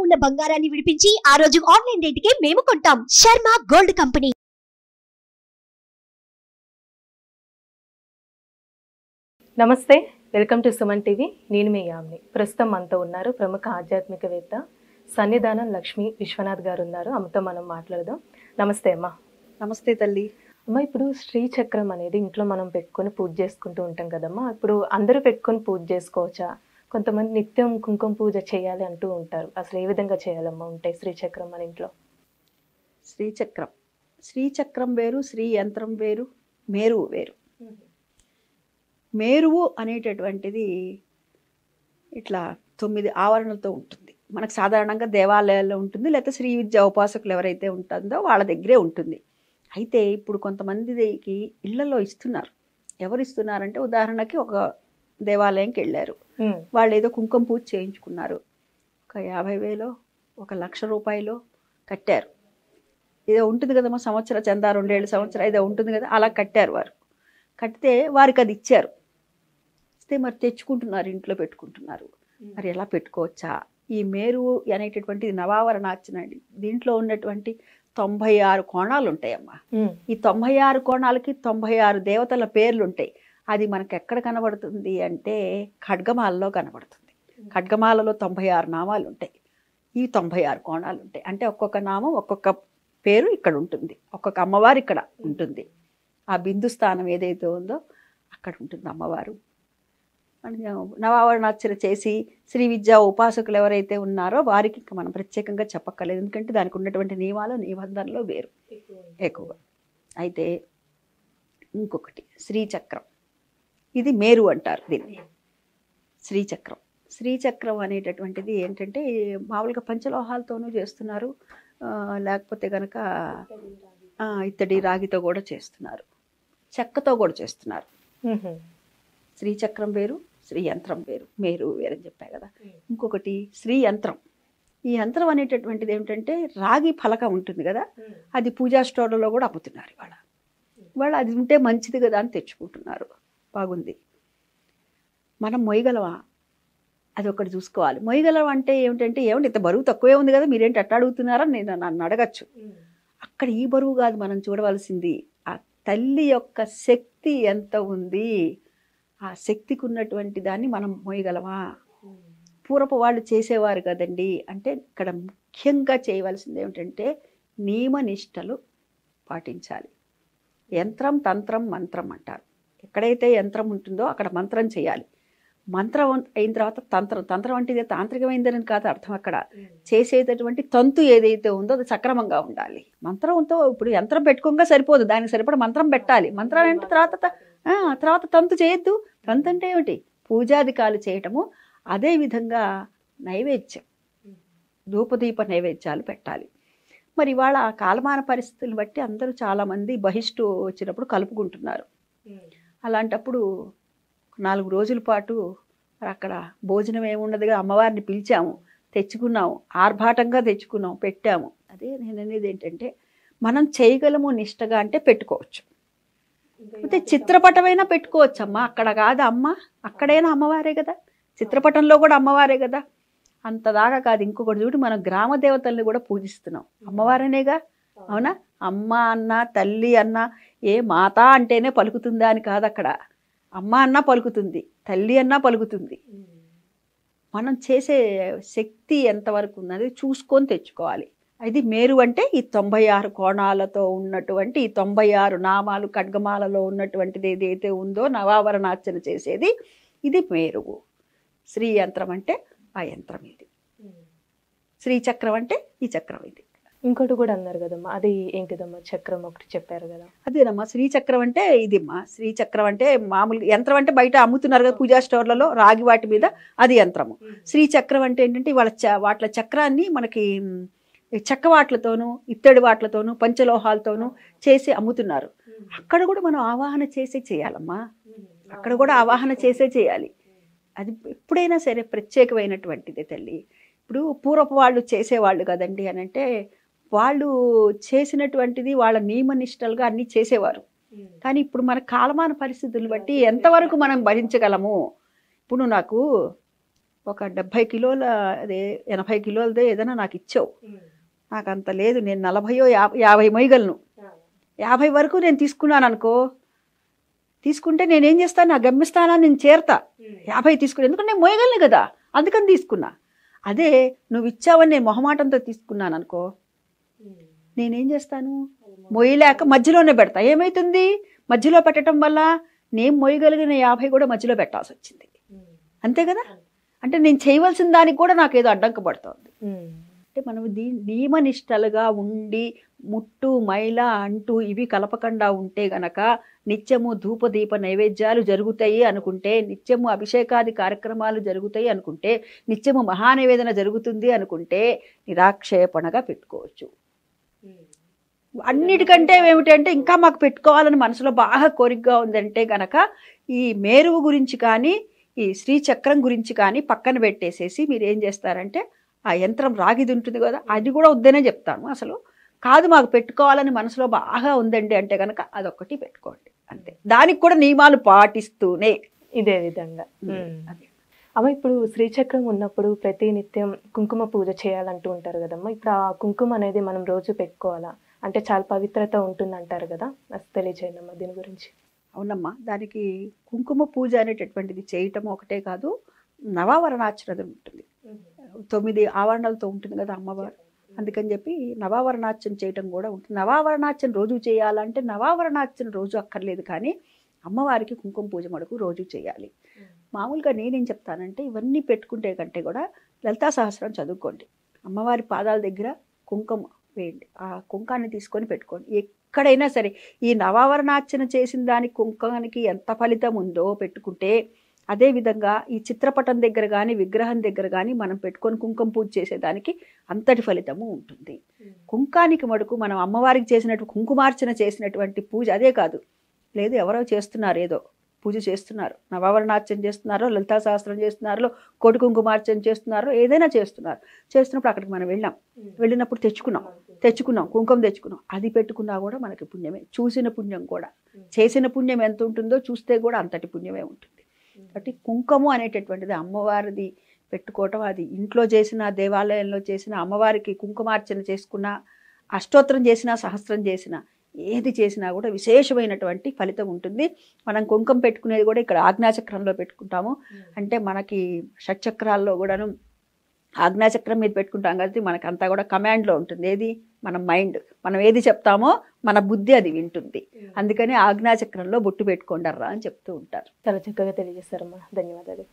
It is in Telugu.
ఉన్న బంగారాన్ని విడిపించి ఆ రోజు ఆన్లైన్ రేటుకే మేము కొంటాం. Sharma gold company. నమస్తే, వెల్కమ్ టు సుమన్ టీవీ. నేను మీ యామ్ని. ప్రస్తుతం మనతో ఉన్నారు ప్రముఖ ఆధ్యాత్మికవేత్త సన్నిధానం లక్ష్మీ విశ్వనాథ్ గారు ఉన్నారు. అమ్మతో మనం మాట్లాడదాం. నమస్తే అమ్మ. నమస్తే తల్లి. అమ్మ, ఇప్పుడు శ్రీచక్రం అనేది ఇంట్లో మనం పెట్టుకొని పూజ చేసుకుంటూ ఉంటాం కదమ్మా. ఇప్పుడు అందరూ పెట్టుకొని పూజ చేసుకోవచ్చా? కొంతమంది నిత్యం కుంకుమ పూజ చేయాలి అంటూ ఉంటారు. అసలు ఏ విధంగా చేయాలమ్మా ఉంటే శ్రీచక్రం మన ఇంట్లో? శ్రీచక్రం వేరు, శ్రీ యంత్రం వేరు, మేరువు వేరు. మేరువు అనేటటువంటిది ఇట్లా 9 ఆవరణలతో ఉంటుంది. మనకు సాధారణంగా దేవాలయాల్లో ఉంటుంది, లేకపోతే శ్రీ విద్యా ఉపాసకులు ఎవరైతే ఉంటుందో వాళ్ళ దగ్గరే ఉంటుంది. అయితే ఇప్పుడు కొంతమందికి ఇళ్లలో ఇస్తున్నారు. ఎవరు ఇస్తున్నారంటే, ఉదాహరణకి ఒక దేవాలయంకి వెళ్ళారు, వాళ్ళు ఏదో కుంకుమ పూజ చేయించుకున్నారు. ఒక 50,000 1,00,000 రూపాయలు కట్టారు. ఏదో ఉంటుంది కదమ్మా, సంవత్సర చందా 2 ఏళ్ళ సంవత్సరం ఏదో ఉంటుంది కదా, అలా కట్టారు. వారు కట్టితే వారికి అది ఇచ్చారు. ఇస్తే మరి తెచ్చుకుంటున్నారు, ఇంట్లో పెట్టుకుంటున్నారు. మరి ఎలా పెట్టుకోవచ్చా? ఈ మేరువు అనేటటువంటిది నవావరణార్చన అండి. దీంట్లో ఉన్నటువంటి 96 కోణాలు ఉంటాయమ్మా. ఈ 96 కోణాలకి 96 దేవతల పేర్లు ఉంటాయి. అది మనకు ఎక్కడ కనబడుతుంది అంటే ఖడ్గమాలలో కనబడుతుంది. ఖడ్గమాలలో 96 నామాలు ఉంటాయి. ఈ 96 కోణాలు ఉంటాయి. అంటే ఒక్కొక్క నామం ఒక్కొక్క పేరు ఇక్కడ ఉంటుంది, ఒక్కొక్క అమ్మవారు ఇక్కడ ఉంటుంది. ఆ బిందు స్థానం ఏదైతే ఉందో అక్కడ ఉంటుంది అమ్మవారు. నవావరణార్చన చేసి శ్రీ విద్యా ఉపాసకులు ఎవరైతే ఉన్నారో వారికి ఇంకా మనం ప్రత్యేకంగా చెప్పక్కర్లేదు. ఎందుకంటే దానికి ఉన్నటువంటి నియమాలు నిబంధనలు వేరు ఎక్కువగా. అయితే ఇంకొకటి శ్రీచక్రం, ఇది మేరు అంటారు దీన్ని. శ్రీచక్రం అనేటటువంటిది ఏంటంటే మామూలుగా పంచలోహాలతోనూ చేస్తున్నారు, లేకపోతే కనుక ఇత్తడి రాగితో కూడా చేస్తున్నారు, చెక్కతో కూడా చేస్తున్నారు. శ్రీచక్రం వేరు, శ్రీ యంత్రం వేరు, మేరు వేరు అని చెప్పాయి కదా. ఇంకొకటి శ్రీ యంత్రం. ఈ యంత్రం అనేటటువంటిది ఏమిటంటే రాగి ఫలక ఉంటుంది కదా, అది పూజా స్టోర్లలో కూడా అమ్ముతున్నారు ఇవాళ. అది ఉంటే మంచిది కదా అని తెచ్చుకుంటున్నారు. బాగుంది. మనం మొయ్యగలవా? అది ఒకటి చూసుకోవాలి. మొయ్యగలవా అంటే ఏమిటంటే, ఏమంటే ఇంత బరువు తక్కువే ఉంది కదా, మీరేంటి అట్లా అడుగుతున్నారని నన్ను అడగచ్చు. అక్కడ ఈ బరువు కాదు మనం చూడవలసింది, ఆ తల్లి యొక్క శక్తి ఎంత ఉంది, ఆ శక్తికి ఉన్నటువంటి దాన్ని మనం మోయగలమా? పూర్వపు వాళ్ళు చేసేవారు కదండి. అంటే ఇక్కడ ముఖ్యంగా చేయవలసింది ఏమిటంటే నియమనిష్టలు పాటించాలి. యంత్రం, తంత్రం, మంత్రం అంటారు. ఎక్కడైతే యంత్రం ఉంటుందో అక్కడ మంత్రం చేయాలి. మంత్రం అయిన తర్వాత తంత్రం అంటే ఇదే తాంత్రికమైందని కాదు అర్థం. అక్కడ చేసేటటువంటి తంతు ఏదైతే ఉందో అది సక్రమంగా ఉండాలి. మంత్రంతో ఇప్పుడు యంత్రం పెట్టుకోగా సరిపోదు, దానికి సరిపడ మంత్రం పెట్టాలి. మంత్రం అంటే తర్వాత తంతు చేయొద్దు. తంతు అంటే ఏమిటి? పూజాధికాలు చేయటము. అదేవిధంగా నైవేద్యం, ధూపదీప నైవేద్యాలు పెట్టాలి. మరి ఇవాళ కాలమాన పరిస్థితులను బట్టి అందరూ చాలామంది బహిష్టు వచ్చినప్పుడు కలుపుకుంటున్నారు. అలాంటప్పుడు 4 రోజుల పాటు అక్కడ భోజనం ఏమున్నదిగా, అమ్మవారిని పిలిచాము, తెచ్చుకున్నాము, ఆర్భాటంగా తెచ్చుకున్నాము, పెట్టాము. అదే నేను అనేది ఏంటంటే, మనం చేయగలము నిష్టగా అంటే పెట్టుకోవచ్చు. అయితే చిత్రపటమైనా పెట్టుకోవచ్చమ్మా, అక్కడ కాదు అమ్మ, అక్కడైనా అమ్మవారే కదా, చిత్రపటంలో కూడా అమ్మవారే కదా. అంతదాకా కాదు. ఇంకొకటి చూడు, మనం గ్రామ దేవతల్ని కూడా పూజిస్తున్నాం, అమ్మవారనేగా. అవునా? అమ్మ అన్న, తల్లి అన్న, ఏ మాత అంటేనే పలుకుతుందా అని కాదు. అక్కడ అమ్మ అన్నా పలుకుతుంది, తల్లి అన్నా పలుకుతుంది. మనం చేసే శక్తి ఎంతవరకు ఉన్నది చూసుకొని తెచ్చుకోవాలి. అది మేరు అంటే ఈ 96 కోణాలతో ఉన్నటువంటి ఈ 96 నామాలు ఖడ్గమాలలో ఉన్నటువంటిది ఏదైతే ఉందో నవావరణార్చన చేసేది, ఇది మేరువు. శ్రీ యంత్రం అంటే ఆ యంత్రం ఇది, శ్రీచక్రం అంటే ఈ చక్రం ఇది. ఇంకోటి కూడా అన్నారు కదమ్మా, అది ఏంటిదమ్మా? చక్రం ఒకటి చెప్పారు కదా. అదేనమ్మా శ్రీచక్రం అంటే ఇదిమ్మా. శ్రీచక్రం అంటే మామూలు యంత్రం అంటే బయట అమ్ముతున్నారు కదా పూజా స్టోర్లలో రాగి వాటి మీద, అది యంత్రము. శ్రీచక్రం అంటే ఏంటంటే వాట్ల చక్రాన్ని మనకి చెక్క వాట్లతోనూ ఇత్తడి వాట్లతోనూ పంచలోహాలతోనూ చేసి అమ్ముతున్నారు. అక్కడ కూడా మనం ఆవాహన చేసే చేయాలమ్మా, అక్కడ కూడా ఆవాహన చేసే చేయాలి. అది ఎప్పుడైనా సరే ప్రత్యేకమైనటువంటిదే తల్లి. ఇప్పుడు పూర్వపు వాళ్ళు చేసేవాళ్ళు కదండి అని అంటే, వాళ్ళు చేసినటువంటిది వాళ్ళ నియమనిష్టలుగా అన్నీ చేసేవారు. కానీ ఇప్పుడు మన కాలమాన పరిస్థితులను బట్టి ఎంతవరకు మనం భరించగలము. ఇప్పుడు నాకు ఒక 70 కిలోల అదే 80 కిలోలదే ఏదైనా నాకు ఇచ్చావు, నాకు అంత లేదు, నేను 40 మొయ్యగలను, 50 వరకు నేను తీసుకున్నాను అనుకో, తీసుకుంటే నేనేం చేస్తాను, నా గమ్యస్థానాన్ని నేను చేరతా. 50 తీసుకుని, ఎందుకంటే నేను మోయగలను కదా, అందుకని తీసుకున్నా. అదే నువ్వు ఇచ్చావని నేను మొహమాటంతో తీసుకున్నాను అనుకో, నేనేం చేస్తాను, మొయ్యలేక మధ్యలోనే పెడతా. ఏమవుతుంది, మధ్యలో పెట్టడం వల్ల నేను మొయ్యగలిగిన 50 కూడా మధ్యలో పెట్టాల్సి వచ్చింది. అంతే కదా, అంటే నేను చేయవలసిన దానికి కూడా నాకు ఏదో అడ్డంక పడుతుంది. అంటే మనం నియమనిష్టలుగా ఉండి ముట్టు మైల అంటూ ఇవి కలపకుండా ఉంటే గనక నిత్యము ధూపదీప నైవేద్యాలు జరుగుతాయి అనుకుంటే, నిత్యము అభిషేకాది కార్యక్రమాలు జరుగుతాయి అనుకుంటే, నిత్యము మహానివేదన జరుగుతుంది అనుకుంటే నిరాక్షేపణగా పెట్టుకోవచ్చు. అన్నిటికంటే ఏమిటంటే ఇంకా మాకు పెట్టుకోవాలని మనసులో బాగా కోరికగా ఉందంటే గనక ఈ మేరువు గురించి కానీ ఈ శ్రీచక్రం గురించి కానీ పక్కన పెట్టేసేసి మీరు ఏం చేస్తారంటే, ఆ యంత్రం రాగిది ఉంటుంది కదా, అది కూడా వద్దనే చెప్తాను. అసలు కాదు మాకు పెట్టుకోవాలని మనసులో బాగా ఉందండి అంటే కనుక అదొక్కటి పెట్టుకోండి అంతే. దానికి కూడా నియమాలు పాటిస్తూనే ఇదే విధంగా. అమ్మ ఇప్పుడు శ్రీచక్రం ఉన్నప్పుడు ప్రతి నిత్యం కుంకుమ పూజ చేయాలంటూ ఉంటారు కదమ్మా. ఇప్పుడు ఆ కుంకుమ అనేది మనం రోజు పెట్టుకోవాలా, అంటే చాలా పవిత్రత ఉంటుంది అంటారు కదా, అది తెలియజేయండి అమ్మా దీని గురించి. అవునమ్మా, దానికి కుంకుమ పూజ అనేటటువంటిది చేయటం ఒకటే కాదు, నవావరణార్చన ఉంటుంది. 9 ఆవరణలతో ఉంటుంది కదా అమ్మవారు, అందుకని చెప్పి నవావరణార్చన చేయటం కూడా ఉంటుంది. నవావరణార్చన రోజు చేయాలంటే నవావరణార్చన రోజు అక్కర్లేదు, కానీ అమ్మవారికి కుంకుమ పూజ మటుకు రోజు చేయాలి. మామూలుగా నేనేం చెప్తానంటే, ఇవన్నీ పెట్టుకుంటే కంటే కూడా లలితా సహస్రం చదువుకోండి, అమ్మవారి పాదాల దగ్గర కుంకుమ వేయండి, ఆ కుంకాన్ని తీసుకొని పెట్టుకోండి. ఎక్కడైనా సరే ఈ నవావరణార్చన చేసిన దానికి కుంకానికి ఎంత ఫలితం ఉందో పెట్టుకుంటే, అదేవిధంగా ఈ చిత్రపటం దగ్గర కానీ విగ్రహం దగ్గర కానీ మనం పెట్టుకొని కుంకుమ పూజ చేసేదానికి అంతటి ఫలితము ఉంటుంది. కుంకానికి మటుకు మనం అమ్మవారికి చేసినట్టు కుంకుమార్చన చేసినటువంటి పూజ అదే కాదు, లేదు ఎవరో చేస్తున్నారు, ఏదో పూజ చేస్తున్నారు, నవావరణార్చన చేస్తున్నారో, లలితా సహస్రం చేస్తున్నారో, కోటి కుంకుమార్చన చేస్తున్నారో, ఏదైనా చేస్తున్నప్పుడు అక్కడికి మనం వెళ్ళినప్పుడు తెచ్చుకున్నాం కుంకుమ తెచ్చుకున్నాం, అది పెట్టుకున్నా కూడా మనకి పుణ్యమే. చూసిన పుణ్యం కూడా, చేసిన పుణ్యం ఎంత ఉంటుందో చూస్తే కూడా అంతటి పుణ్యమే ఉంటుంది. కాబట్టి కుంకుమ అనేటటువంటిది అమ్మవారిది పెట్టుకోవటం, అది ఇంట్లో చేసిన, దేవాలయంలో చేసిన, అమ్మవారికి కుంకుమార్చన చేసుకున్న, అష్టోత్తరం చేసినా, సహస్రం చేసినా, ఏది చేసినా కూడా విశేషమైనటువంటి ఫలితం ఉంటుంది. మనం కుంకుమ పెట్టుకునేది కూడా ఇక్కడ ఆజ్ఞాచక్రంలో పెట్టుకుంటాము. అంటే మనకి షట్చక్రాల్లో కూడాను ఆజ్ఞాచక్రం మీద పెట్టుకుంటాం కాబట్టి మనకు అంతా కూడా కమాండ్లో ఉంటుంది. ఏది, మన మైండ్, మనం ఏది చెప్తామో మన బుద్ధి అది వింటుంది. అందుకని ఆజ్ఞాచక్రంలో బొట్టు పెట్టుకోండర్రా అని చెప్తూ ఉంటారు. చాలా చక్కగా తెలియజేస్తారమ్మా, ధన్యవాదాలు.